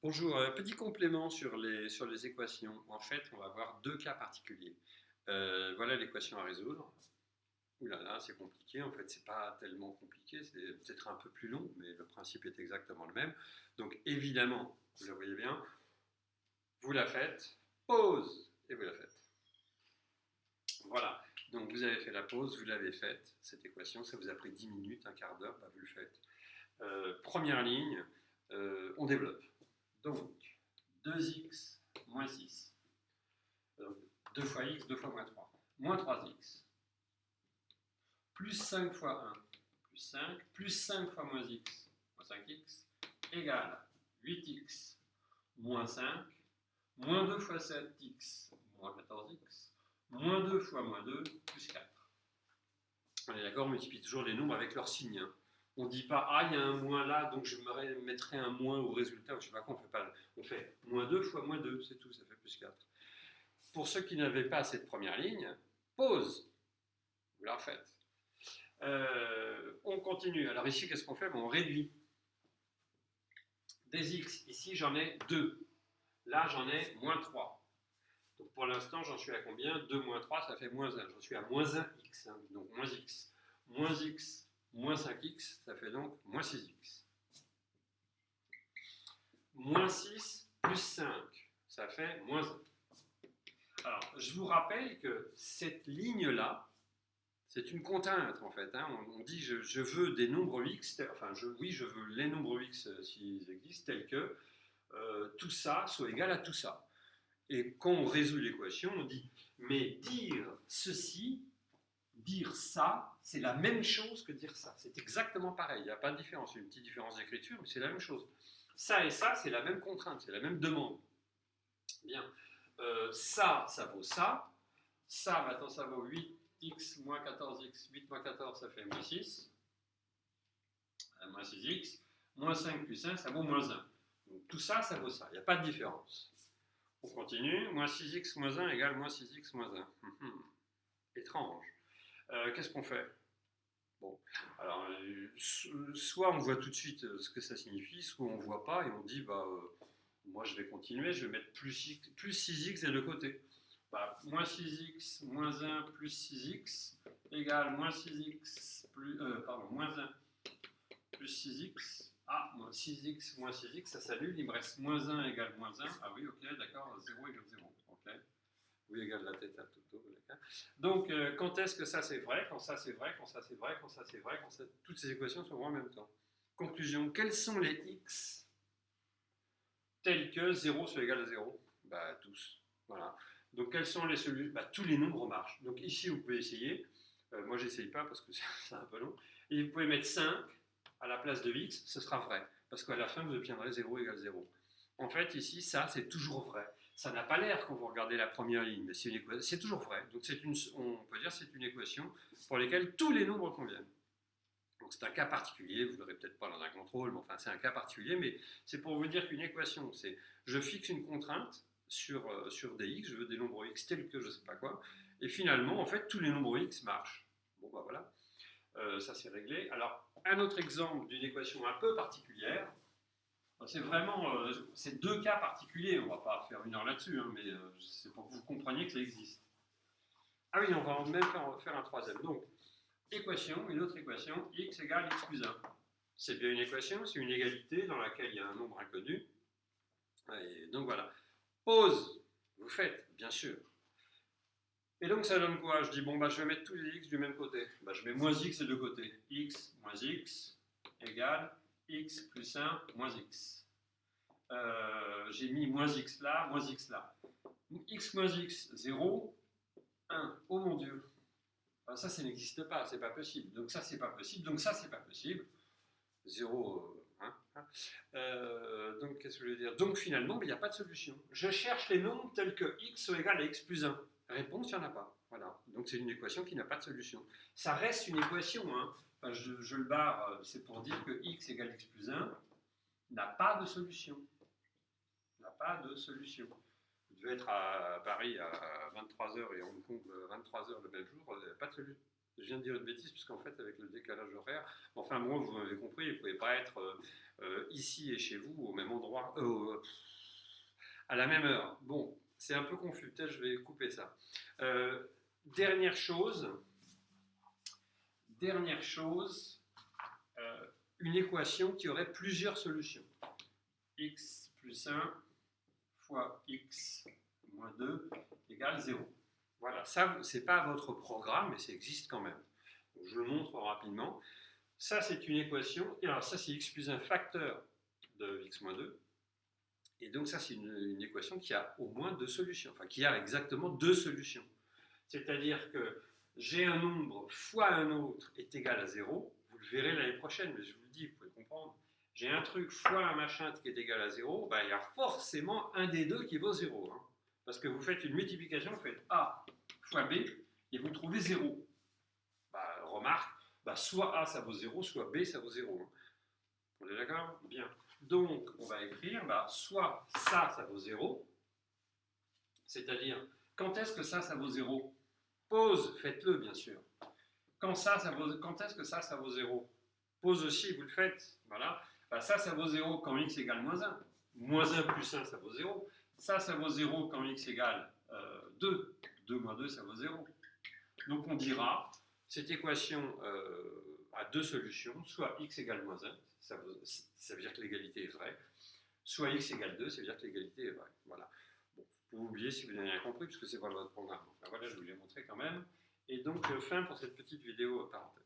Bonjour, petit complément sur les équations. En fait, on va voir deux cas particuliers. Voilà l'équation à résoudre. Ouh là là, c'est compliqué. En fait, c'est pas tellement compliqué. C'est peut-être un peu plus long, mais le principe est exactement le même. Donc, évidemment, vous la voyez bien, vous la faites, pause, et vous la faites. Voilà. Donc, vous avez fait la pause, vous l'avez faite, cette équation. Ça vous a pris 10 minutes, un quart d'heure, bah, vous le faites. Première ligne, on développe. Donc, 2x moins 6. Donc, 2 fois x, 2 fois moins 3. Moins 3x. Plus 5 fois 1, plus 5. Plus 5 fois moins x, moins 5x, égale 8x, moins 5. Moins 2 fois 7x, moins 14x. Moins 2 fois moins 2, plus 4. On est d'accord, on multiplie toujours les nombres avec leur signe. Hein. On ne dit pas, ah, il y a un moins là, donc je mettrai un moins au résultat. Je ne sais pas quoi, on fait pas. On fait moins 2 fois moins 2, c'est tout, ça fait plus 4. Pour ceux qui n'avaient pas cette première ligne, pause. Vous la refaites. On continue. Alors ici, qu'est-ce qu'on fait? On réduit. Des x, ici j'en ai 2. Là j'en ai moins 3. Donc pour l'instant, j'en suis à combien? 2 moins 3, ça fait moins 1. J'en suis à moins 1x. Hein, donc moins x. Moins x, moins 5x, ça fait donc moins 6x. Moins 6 plus 5, ça fait moins 1. Alors, je vous rappelle que cette ligne-là, c'est une contrainte en fait. Hein. On dit je veux des nombres x, enfin oui, je veux les nombres x s'ils existent, tels que tout ça soit égal à tout ça. Et quand on résout l'équation, on dit mais dire ceci, dire ça, c'est la même chose que dire ça. C'est exactement pareil. Il n'y a pas de différence. Il y a une petite différence d'écriture, mais c'est la même chose. Ça et ça, c'est la même contrainte, c'est la même demande. Bien. Ça vaut ça. Ça, maintenant, ça vaut 8x moins 14x. 8 moins 14, ça fait moins 6. Moins 6x. Moins 5 plus 1, ça vaut moins 1. Donc tout ça, ça vaut ça. Il n'y a pas de différence. On continue. Moins 6x moins 1 égale moins 6x moins 1. Étrange. Qu'est-ce qu'on fait? Bon, alors, soit on voit tout de suite ce que ça signifie, soit on ne voit pas et on dit, bah, moi je vais continuer, je vais mettre plus 6x des deux côtés. Bah, moins 6x moins 1 plus 6x égale moins 6x plus, moins 1 plus 6x. Ah, moins 6x moins 6x, ça s'annule, il me reste moins 1 égale moins 1. Ah oui, ok, d'accord, 0 égale 0. Ok. Oui égale la tête à Toto. Donc, quand est-ce que ça c'est vrai? Quand ça c'est vrai, quand ça c'est vrai, quand ça c'est vrai, quand ça... Toutes ces équations sont vraies en même temps. Conclusion, quels sont les x tels que 0 soit égal à 0? Bah, tous. Voilà. Donc, quelles sont les solutions? Bah, tous les nombres marchent. Donc, ici, vous pouvez essayer. Moi, j'essaye pas parce que c'est un peu long. Et vous pouvez mettre 5 à la place de x, ce sera vrai. Parce qu'à la fin, vous obtiendrez 0 égale 0. En fait, ici, ça, c'est toujours vrai. Ça n'a pas l'air quand vous regardez la première ligne, mais c'est toujours vrai. Donc, on peut dire que c'est une équation pour laquelle tous les nombres conviennent. Donc c'est un cas particulier, vous ne l'aurez peut-être pas dans un contrôle, mais enfin c'est un cas particulier, mais c'est pour vous dire qu'une équation, c'est je fixe une contrainte sur des x, je veux des nombres x tels que je ne sais pas quoi, et finalement, en fait, tous les nombres x marchent. Bon, bah voilà, ça c'est réglé. Alors, un autre exemple d'une équation un peu particulière, c'est vraiment, c'est deux cas particuliers, on ne va pas faire une heure là-dessus, hein, mais c'est pour que vous compreniez que ça existe. Ah oui, on va même faire un troisième. Donc, équation, une autre équation, x égale x plus 1. C'est bien une équation, c'est une égalité dans laquelle il y a un nombre inconnu. Et donc voilà. Pause, vous faites, bien sûr. Et donc ça donne quoi? Je dis, bon, bah, je vais mettre tous les x du même côté. Bah, je mets moins x des deux côtés. X moins x égale x plus 1 moins x. J'ai mis moins x là, moins x là. X moins x, 0, 1. Oh mon Dieu. Ça, ça n'existe pas, c'est pas possible. Donc ça, c'est pas possible. Donc ça, c'est pas possible. 0, donc qu'est-ce que je veux dire? Donc finalement, il n'y a pas de solution. Je cherche les nombres tels que x soit égal à x plus 1. Réponse, il n'y en a pas. Voilà. Donc c'est une équation qui n'a pas de solution. Ça reste une équation. Hein. Enfin, je le barre, c'est pour dire que x égale x plus 1 n'a pas de solution. N'a pas de solution. Vous devez être à Paris à 23h et à Hong Kong 23h le même jour, pas de solution. Je viens de dire une bêtise, puisqu'en fait, avec le décalage horaire, enfin, moi, vous m'avez compris, vous ne pouvez pas être ici et chez vous au même endroit, à la même heure. Bon, c'est un peu confus, peut-être je vais couper ça. Dernière chose, une équation qui aurait plusieurs solutions. X plus 1 fois x moins 2 égale 0. Voilà, ça, ce n'est pas votre programme, mais ça existe quand même. Donc, je le montre rapidement. Ça, c'est une équation. Et alors, ça, c'est x plus un facteur de x moins 2. Et donc, ça, c'est une équation qui a au moins deux solutions. Enfin, qui a exactement deux solutions. C'est-à-dire que j'ai un nombre fois un autre est égal à 0. Vous le verrez l'année prochaine, mais je vous le dis, vous pouvez comprendre. J'ai un truc fois un machin qui est égal à 0. Ben, il y a forcément un des deux qui vaut 0. Hein. Parce que vous faites une multiplication, vous faites A fois B, et vous trouvez 0. Bah, remarque, bah, soit A ça vaut 0, soit B ça vaut 0. Hein. On est d'accord? Bien. Donc, on va écrire, bah, soit ça vaut 0, c'est-à-dire, quand est-ce que ça vaut 0? Pause, faites-le bien sûr. Quand est-ce que ça vaut 0? Pause aussi, vous le faites. Voilà. Bah, ça vaut 0 quand x égale moins 1. Moins 1 plus 1, ça vaut 0. Ça vaut 0 quand x égale 2. 2 moins 2, ça vaut 0. Donc on dira, cette équation a deux solutions, soit x égale moins 1, ça veut dire que l'égalité est vraie, soit x égale 2, ça veut dire que l'égalité est vraie. Voilà. Bon, vous pouvez oublier si vous n'avez rien compris, puisque c'est pas votre programme. Enfin, voilà, je vous l'ai montré quand même. Et donc, fin pour cette petite vidéo parenthèse.